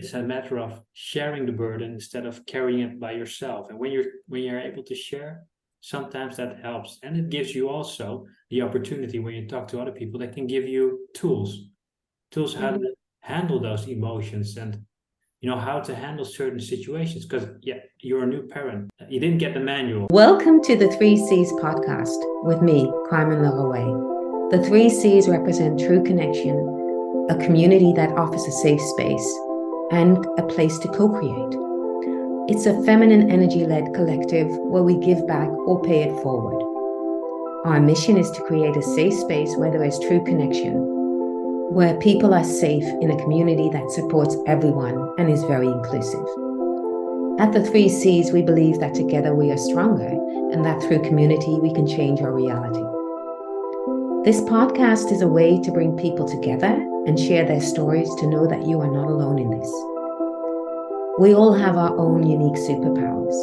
It's a matter of sharing the burden instead of carrying it by yourself. And when you're able to share, sometimes that helps. And it gives you also the opportunity when you talk to other people, they can give you tools how to handle those emotions and how to handle certain situations. Because you're a new parent. You didn't get the manual. Welcome to the 3Cs podcast with me, Kollmann. The 3Cs represent true connection, a community that offers a safe space, and a place to co-create. It's a feminine energy-led collective where we give back or pay it forward. Our mission is to create a safe space where there is true connection, where people are safe in a community that supports everyone and is very inclusive. At the 3Cs, we believe that together we are stronger and that through community we can change our reality. This podcast is a way to bring people together and share their stories to know that you are not alone in this. We all have our own unique superpowers,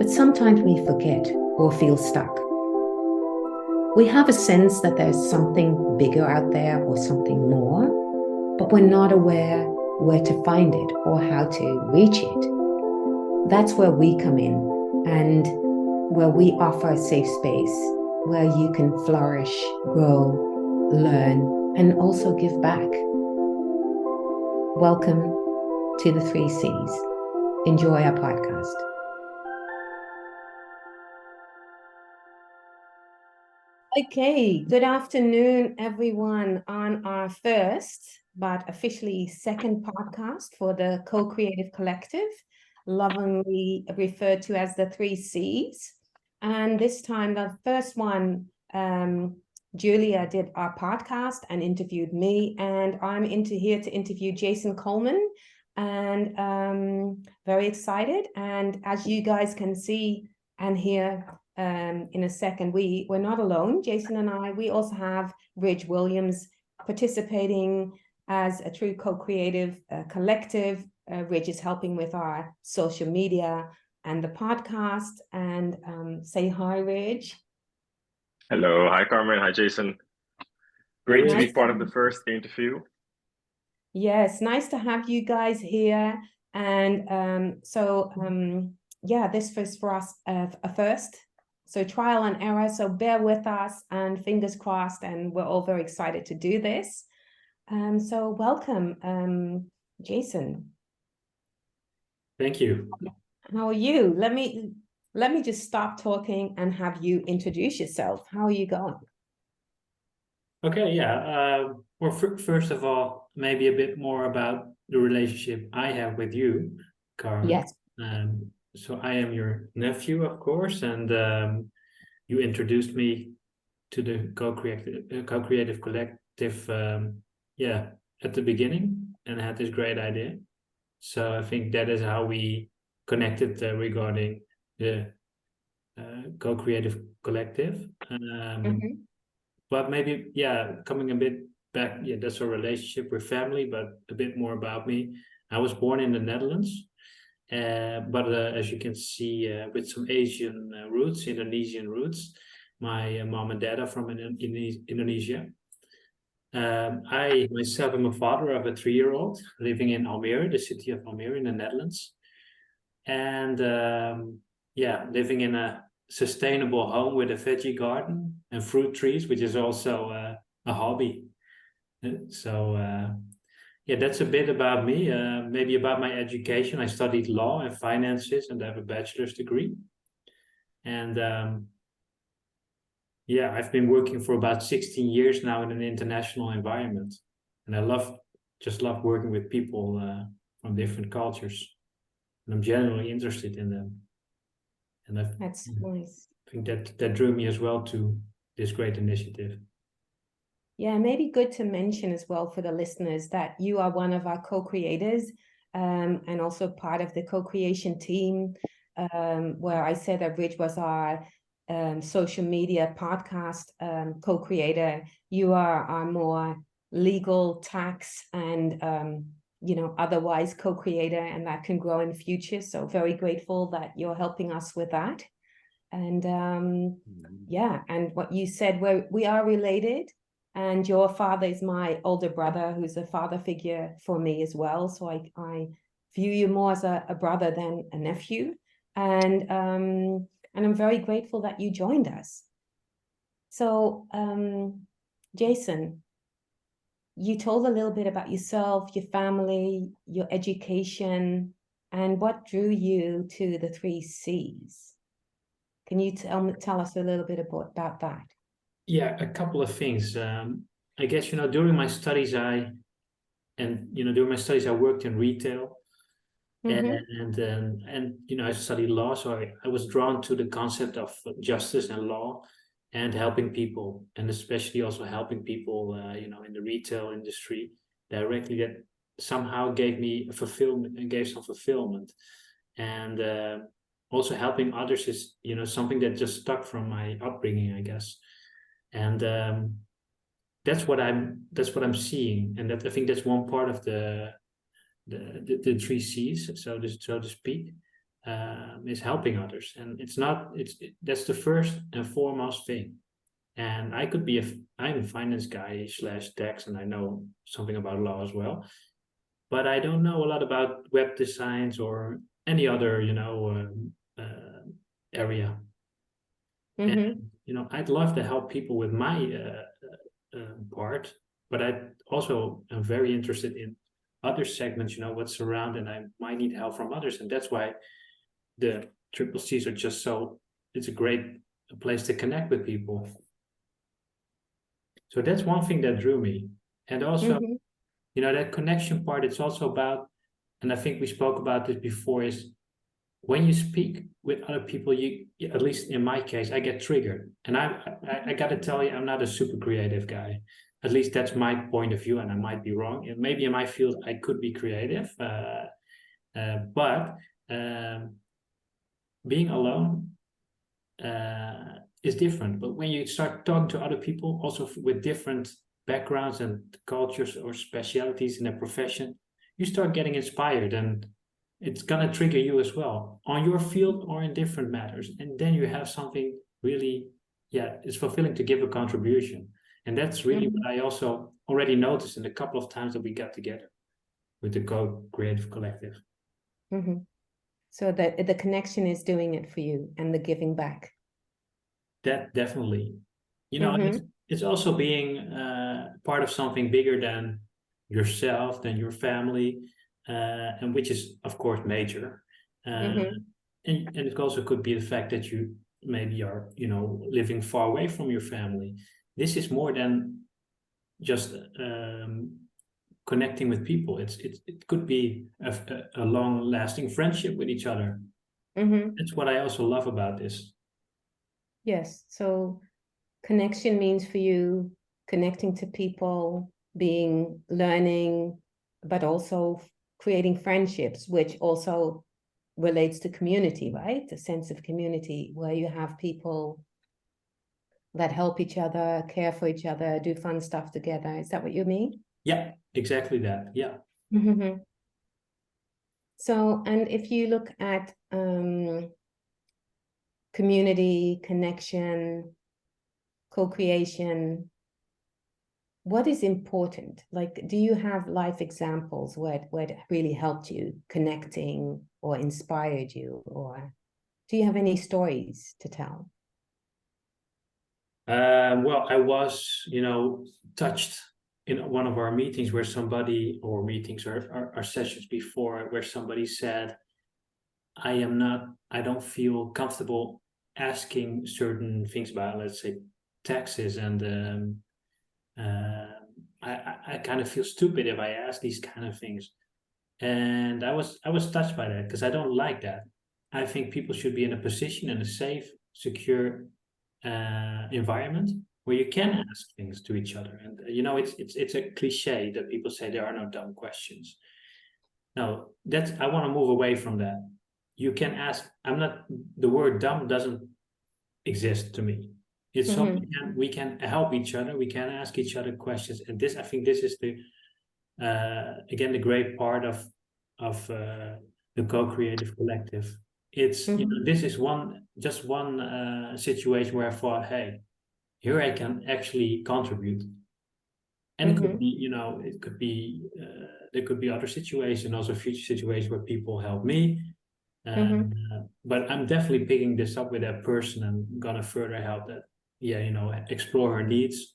but sometimes we forget or feel stuck. We have a sense that there's something bigger out there or something more, but we're not aware where to find it or how to reach it. That's where we come in and where we offer a safe space where you can flourish, grow, learn, and also give back. Welcome to the 3Cs. Enjoy our podcast. Okay, good afternoon, everyone, on our first, but officially second podcast for the Co-Creative Collective, lovingly referred to as the 3Cs. And this time, the first one, Julia did our podcast and interviewed me, and I'm here to interview Jason Kollmann, and very excited. And as you guys can see and hear in a second, we're not alone. Jason and we also have Ridge Williams participating as a true co-creative collective. Ridge is helping with our social media and the podcast. And say hi, Ridge. Hello. Hi, Carmen. Hi, Jason. Great to be part of the first interview. Yes, nice to have you guys here. And this was for us a first. So trial and error. So bear with us and fingers crossed. And we're all very excited to do this. So welcome, Jason. Thank you. How are you? Let me just stop talking and have you introduce yourself. How are you going? Okay, yeah. Well, first of all, maybe a bit more about the relationship I have with you, Carmen. Yes. So I am your nephew, of course, and you introduced me to the co-creative collective, at the beginning, and had this great idea. So I think that is how we connected regarding the co-creative collective. But maybe, coming a bit back, that's our relationship with family, but a bit more about me. I was born in the Netherlands, but as you can see, with some Asian roots, Indonesian roots. My mom and dad are from Indonesia. I myself am a father of a 3-year-old living in Almere, the city of Almere in the Netherlands. And living in a sustainable home with a veggie garden and fruit trees, which is also a hobby. So that's a bit about me. Maybe about my education. I studied law and finances and I have a bachelor's degree. And I've been working for about 16 years now in an international environment. And I just love working with people from different cultures. And I'm genuinely interested in them. And That's nice. I think that drew me as well to this great initiative. Yeah, maybe good to mention as well for the listeners that you are one of our co-creators and also part of the co-creation team, where I said that Ridge was our social media podcast co-creator. You are our more legal, tax, and otherwise co-creator, and that can grow in future. So very grateful that you're helping us with that. And and what you said, we are related, and your father is my older brother, who's a father figure for me as well. So I view you more as a brother than a nephew. And I'm very grateful that you joined us. So, Jason, you told a little bit about yourself, your family, your education, and what drew you to the 3Cs. Can you tell us a little bit about that? Yeah, a couple of things. I guess, during my studies, I worked in retail, and I studied law, so I was drawn to the concept of justice and law and helping people, and especially also helping people, in the retail industry directly. That somehow gave me gave some fulfillment, and also helping others is, something that just stuck from my upbringing, I guess, and that's what I'm seeing, and that I think that's one part of the 3Cs, so to speak, is helping others, and that's the first and foremost thing. And I'm a finance guy slash tax, and I know something about law as well, but I don't know a lot about web designs or any other area. And I'd love to help people with my part, but I also am very interested in other segments, what's around, and I might need help from others. And that's why the triple C's are just it's a great place to connect with people. So that's one thing that drew me. And also, that connection part, it's also about, and I think we spoke about this before, is when you speak with other people, you, at least in my case, I get triggered. And I got to tell you, I'm not a super creative guy. At least that's my point of view, and I might be wrong. And maybe in my field, I could be creative. But being alone is different. But when you start talking to other people, also with different backgrounds and cultures or specialities in their profession, you start getting inspired, and it's gonna trigger you as well on your field or in different matters. And then you have something really, it's fulfilling to give a contribution. And that's really what I also already noticed in a couple of times that we got together with the Co-Creative Collective. So that the connection is doing it for you, and the giving back. That definitely, it's also being part of something bigger than yourself, than your family, and which is of course major. And it also could be the fact that you maybe are, living far away from your family. This is more than just connecting with people. It could be a long-lasting friendship with each other. That's what I also love about this. Yes. So connection means for you connecting to people, learning, but also creating friendships, which also relates to community, right? A sense of community where you have people that help each other, care for each other, do fun stuff together. Is that what you mean? Yeah, exactly that. Yeah. So, and if you look at community, connection, co-creation, what is important? Like, do you have life examples where it really helped you connecting or inspired you? Or do you have any stories to tell? Well, I was, touched in one of our meetings where somebody, or meetings or our sessions before, where somebody said, I don't feel comfortable asking certain things about, let's say, taxes, and I kind of feel stupid if I ask these kind of things. And I was touched by that, because I don't like that. I think people should be in a position, in a safe, secure environment where you can ask things to each other. And it's a cliche that people say there are no dumb questions. No, I want to move away from that. You can ask. The word dumb doesn't exist to me. It's so we can help each other. We can ask each other questions, and I think this is again the great part of the Co-Creative Collective. It's this is one situation where I thought, hey, here I can actually contribute. And it could be, it could be, there could be other situations, also future situations where people help me. But I'm definitely picking this up with that person and gonna further help that, explore her needs.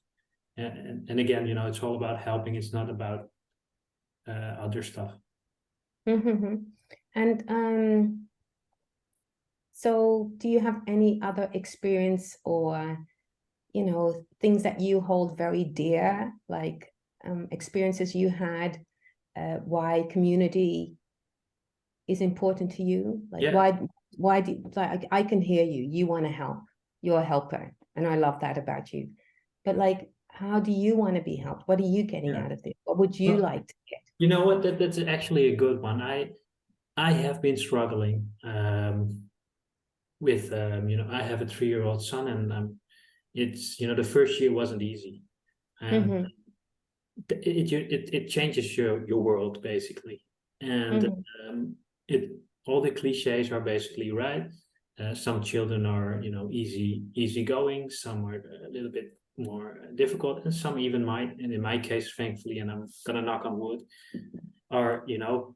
And again, it's all about helping. It's not about other stuff. And so do you have any other experience or things that you hold very dear, like experiences you had, why community is important to you? Like, why do, like, I can hear you want to help, you're a helper, and I love that about you. But like, how do you want to be helped? What are you getting out of this? What would you like to get? You know what, that's actually a good one. I have been struggling with I have a 3-year-old son, and it's the first year wasn't easy, and it changes your world basically, and it all the cliches are basically right. Some children are easy going, some are a little bit more difficult, and some even might, and in my case, thankfully, and I'm gonna knock on wood, are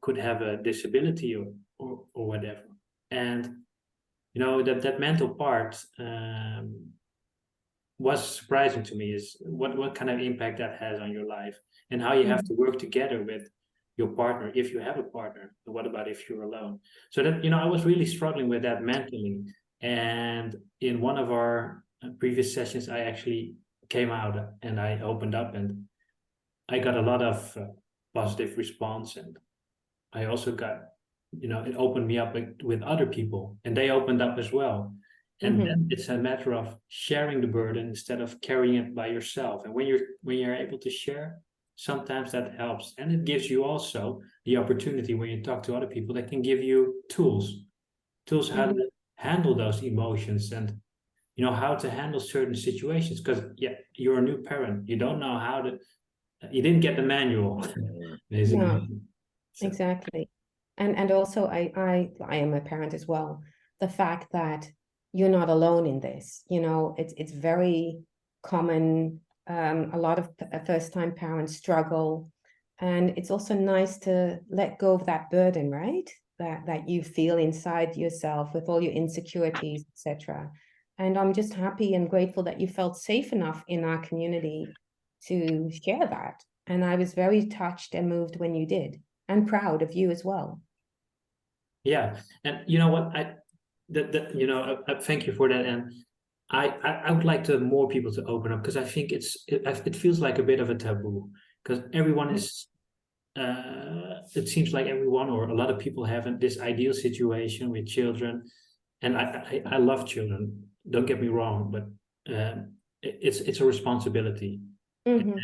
could have a disability or whatever. And that mental part was surprising to me, is what kind of impact that has on your life, and how you have to work together with your partner if you have a partner. What about if you're alone? So that I was really struggling with that mentally. And in one of our previous sessions, I actually came out and I opened up, and I got a lot of positive response, and I also got it opened me up with other people, and they opened up as well. And then it's a matter of sharing the burden instead of carrying it by yourself. And when you're able to share, sometimes that helps, and it gives you also the opportunity, when you talk to other people, that can give you tools how to handle those emotions, and how to handle certain situations. Because you're a new parent, you don't know how to, you didn't get the manual basically. No, exactly. And also I am a parent as well. The fact that you're not alone in this, it's very common. A lot of first-time parents struggle, and it's also nice to let go of that burden, right? That you feel inside yourself with all your insecurities, etc. And I'm just happy and grateful that you felt safe enough in our community to share that. And I was very touched and moved when you did, and proud of you as well. Yeah, and you know what, thank you for that. And I would like to more people to open up, because I think it feels like a bit of a taboo, because everyone is it seems like everyone or a lot of people have this ideal situation with children, and I love children, don't get me wrong, but it's a responsibility. And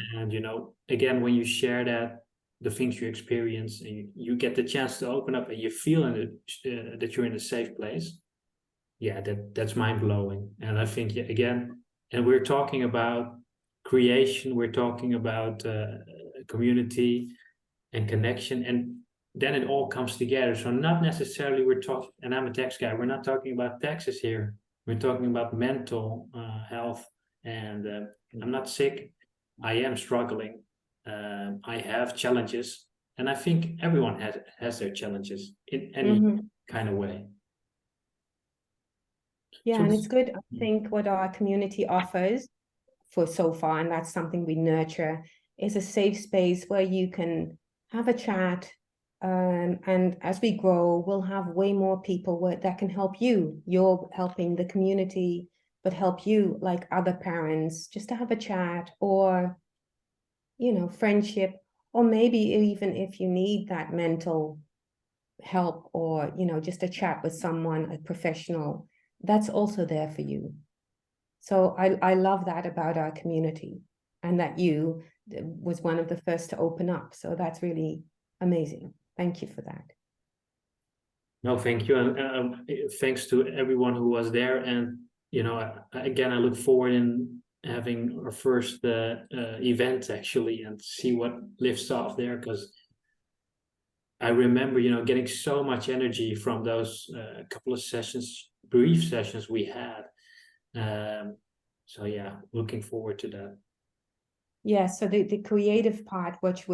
again, when you share the things you experience, and you get the chance to open up, and you feel that you're in a safe place, that's mind-blowing. And I think, again, and we're talking about creation, we're talking about community and connection, and then it all comes together. So not necessarily we're talking, and I'm a tax guy, we're not talking about taxes here, we're talking about mental health. And I'm not sick, I am struggling, I have challenges, and I think everyone has their challenges in any kind of way. Yeah, and it's good. I think what our community offers for so far, and that's something we nurture, is a safe space where you can have a chat. And as we grow, we'll have way more people that can help you. You're helping the community, but help you, like other parents, just to have a chat, or, friendship, or maybe even if you need that mental help, or, just a chat with someone, a professional, that's also there for you. So I love that about our community, and that you was one of the first to open up. So that's really amazing. Thank you for that. No, thank you. And thanks to everyone who was there. And, again, I look forward in having our first event actually, and see what lifts off there, because I remember, getting so much energy from those couple of sessions, brief sessions we had. So yeah, looking forward to that. Yeah, so the creative part, which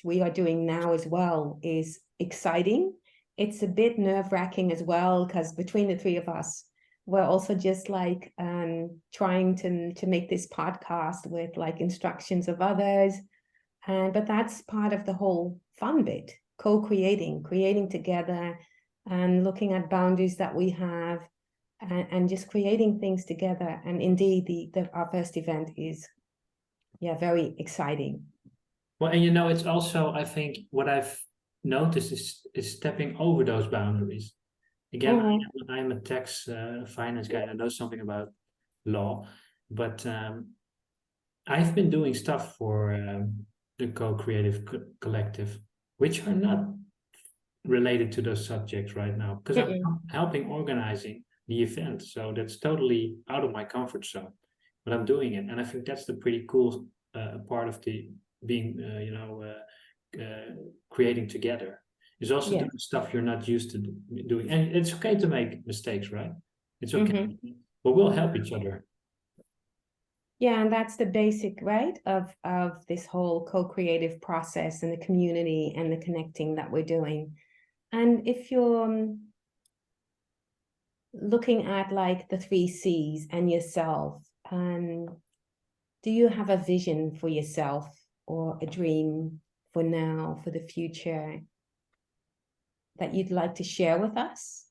we are doing now as well, is exciting. It's a bit nerve-wracking as well, because between the three of us, we're also just like trying to make this podcast with like instructions of others. But that's part of the whole fun bit, co-creating, creating together and looking at boundaries that we have and just creating things together. And indeed, our first event is, yeah, very exciting. Well, and it's also, I think, what I've noticed is stepping over those boundaries. Again, I'm a tax finance guy. I know something about law, but I've been doing stuff for the co-creative collective, which are not related to those subjects right now, because I'm helping organizing the event. So that's totally out of my comfort zone, but I'm doing it. And I think that's the pretty cool part of the being, creating together. Is also doing stuff you're not used to doing. And it's okay to make mistakes, right? It's okay, but we'll help each other. Yeah, and that's the basic, right, of this whole co-creative process and the community and the connecting that we're doing. And if you're looking at like the 3 C's and yourself, do you have a vision for yourself or a dream for now, for the future, that you'd like to share with us?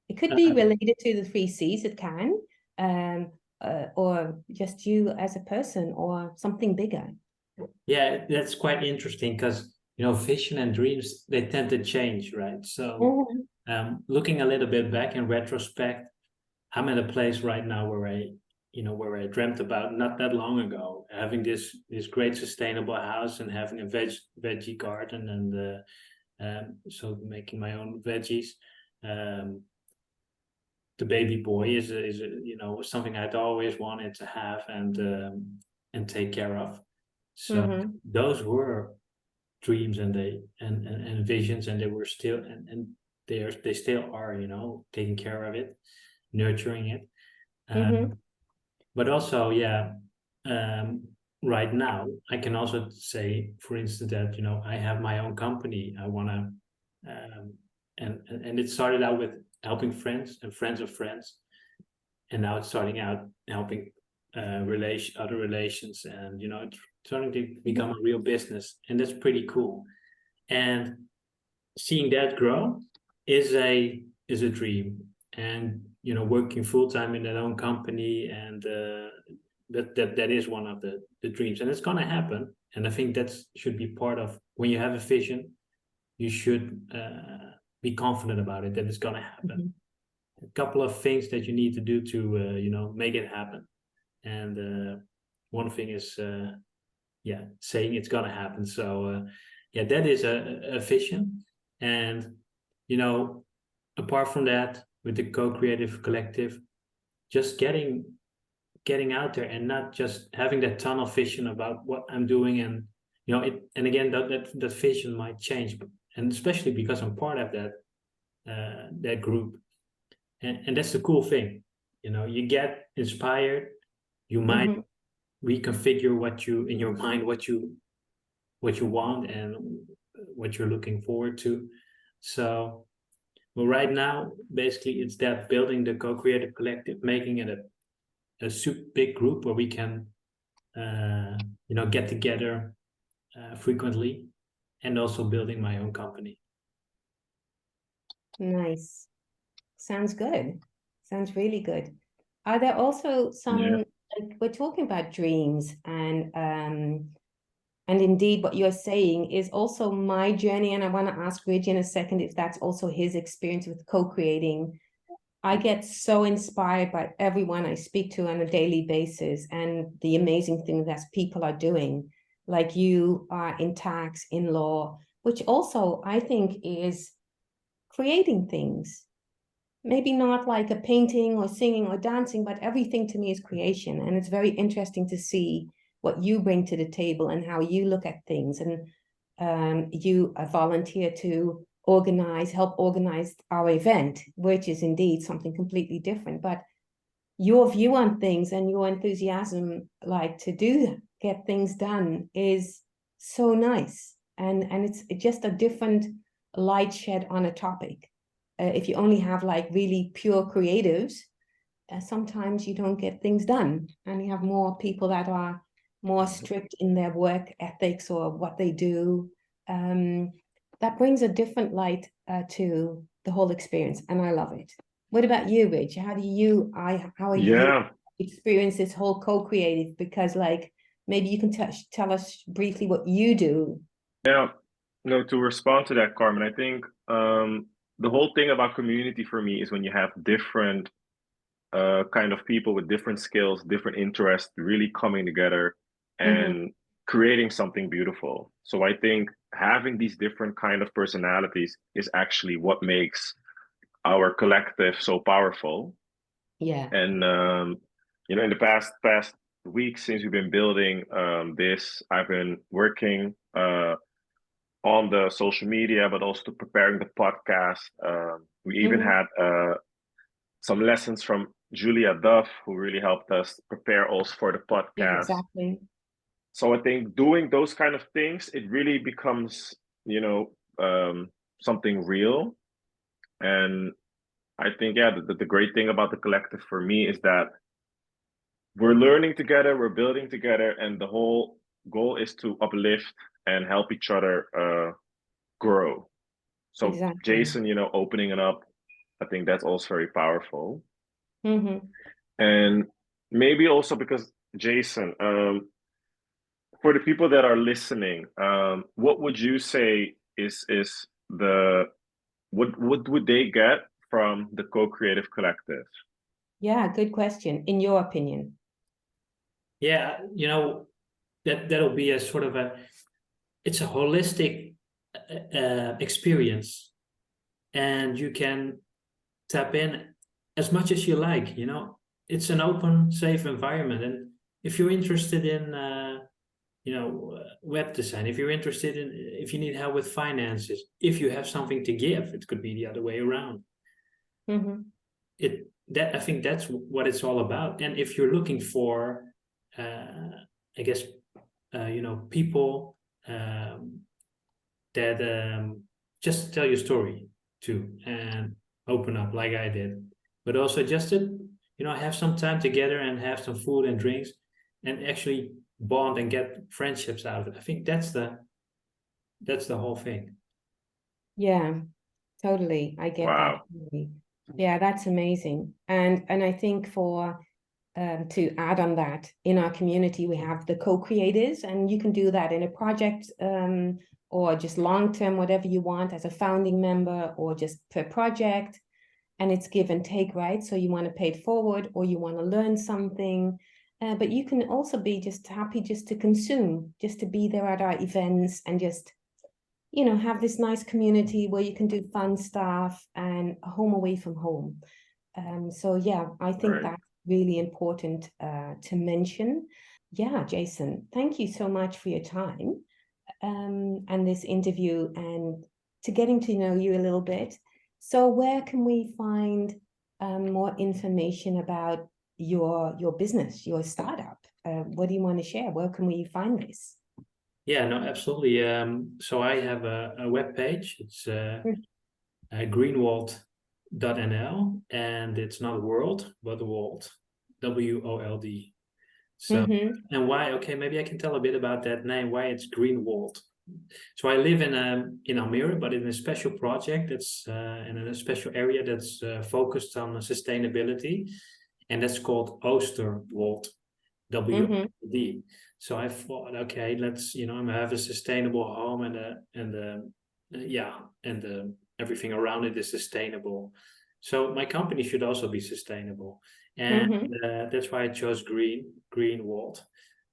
It could be related to the 3 C's, it can, or just you as a person or something bigger. Yeah, that's quite interesting because, vision and dreams, they tend to change, right? So looking a little bit back in retrospect, I'm at a place right now where I dreamt about not that long ago, having this great sustainable house and having a veggie garden and so making my own veggies. The baby boy is something I'd always wanted to have and take care of. So those were dreams and visions, and they were still and they still are, taking care of it, nurturing it. But also, right now I can also say, for instance, that I have my own company. I want to, and it started out with helping friends and friends of friends, and now it's starting out helping other relations, and it's starting to become a real business, and that's pretty cool. And seeing that grow is a dream, and working full-time in their own company, and that is one of the dreams, and it's gonna happen. And I think that should be part of when you have a vision. You should be confident about it, that it's gonna happen. A couple of things that you need to do to make it happen, and one thing is saying it's gonna happen. So that is a vision. And apart from that, with the co-creative collective, just getting out there and not just having that tunnel vision about what I'm doing, and and again that vision might change, and especially because I'm part of that group, and that's the cool thing. You get inspired, you might reconfigure what you in your mind, what you want and what you're looking forward to. So, well, right now, basically, it's that building the co-creative collective, making it a super big group where we can, get together frequently, and also building my own company. Nice. Sounds good. Sounds really good. Are there also some, like we're talking about dreams, and indeed what you're saying is also my journey, and I want to ask Reggie in a second if that's also his experience with co-creating. I get so inspired by everyone I speak to on a daily basis, and the amazing thing that people are doing, like you are in tax, in law, which also I think is creating things. Maybe not like a painting or singing or dancing, but everything to me is creation. And it's very interesting to see what you bring to the table and how you look at things. And you volunteer to help organize our event, which is indeed something completely different. But your view on things and your enthusiasm, like to do get things done is so nice. And it's just a different light shed on a topic. If you only have like really pure creatives, sometimes you don't get things done, and you have more people that are more strict in their work ethics or what they do. That brings a different light to the whole experience, and I love it. What about you, Rich? How are you experience this whole co-creative? Because like maybe you can tell us briefly what you do. Yeah, no, to respond to that, Carmen, I think the whole thing about community for me is when you have different kind of people with different skills, different interests, really coming together and creating something beautiful. So I think having these different kind of personalities is actually what makes our collective so powerful. Yeah. And you know, in the past weeks since we've been building this, I've been working on the social media, but also preparing the podcast. We even had some lessons from Julia Duff, who really helped us prepare also for the podcast. Yeah, exactly. So I think doing those kind of things, it really becomes, you know, something real. And I think, yeah, the great thing about the collective for me is that we're learning together, we're building together, and the whole goal is to uplift and help each other grow. So exactly. Jason, you know, opening it up, I think that's also very powerful. Mm-hmm. And maybe also because Jason, for the people that are listening, what would you say is the what would they get from the co-creative collective? Yeah, good question. In your opinion? Yeah, you know, that'll be a sort of it's a holistic experience, and you can tap in as much as you like. You know, it's an open, safe environment, and if you're interested in you know, web design, if you're interested in, if you need help with finances, if you have something to give, it could be the other way around. I think that's what it's all about. And if you're looking for I guess you know, people that just tell your story too and open up like I did, but also just to, you know, have some time together and have some food and drinks and actually bond and get friendships out of it. I think that's the whole thing. Yeah, totally. I get that. Yeah, that's amazing. And I think for to add on that, in our community, we have the co-creators, and you can do that in a project or just long-term, whatever you want, as a founding member or just per project. And it's give and take, right? So you want to pay it forward or you want to learn something. But you can also be just happy just to consume, just to be there at our events and just, you know, have this nice community where you can do fun stuff and a home away from home. So yeah, I think that's really important to mention. Yeah, Jason, thank you so much for your time and this interview and to getting to know you a little bit. So where can we find more information about your business, your startup? What do you want to share? Where can we find this? Yeah, no, absolutely. So I have a web page. It's greenwald.nl, and it's not world, but Wald, WOLD. So, and why? Okay, maybe I can tell a bit about that name, why it's Greenwald. So I live in Almere, but in a special project that's in a special area that's focused on sustainability, and that's called Oosterwold, WOLD. So I thought, okay, let's, you know, have a sustainable home and everything around it is sustainable. So my company should also be sustainable, and that's why I chose Greenwald.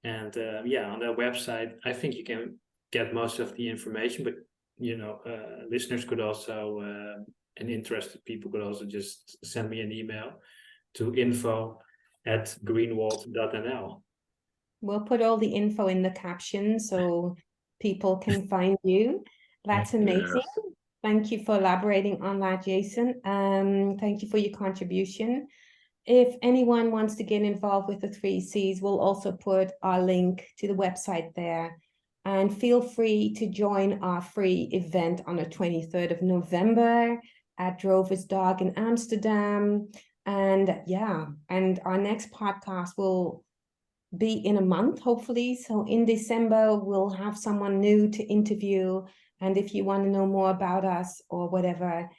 And on their website, I think you can get most of the information, but you know, listeners could also and interested people could also just send me an email to info@greenwald.nl. We'll put all the info in the caption so people can find you. That's amazing. Yes. Thank you for elaborating on that, Jason. Thank you for your contribution. if anyone wants to get involved with the 3 Cs, we'll also put our link to the website there. And feel free to join our free event on the 23rd of November at Drover's Dog in Amsterdam. And yeah, and our next podcast will be in a month, hopefully. So in December, we'll have someone new to interview. And if you want to know more about us or whatever,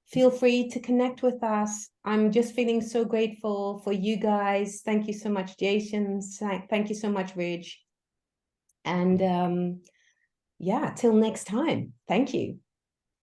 feel free to connect with us. I'm just feeling so grateful for you guys. Thank you so much, Jason. Thank you so much, Ridge. And yeah, till next time. Thank you.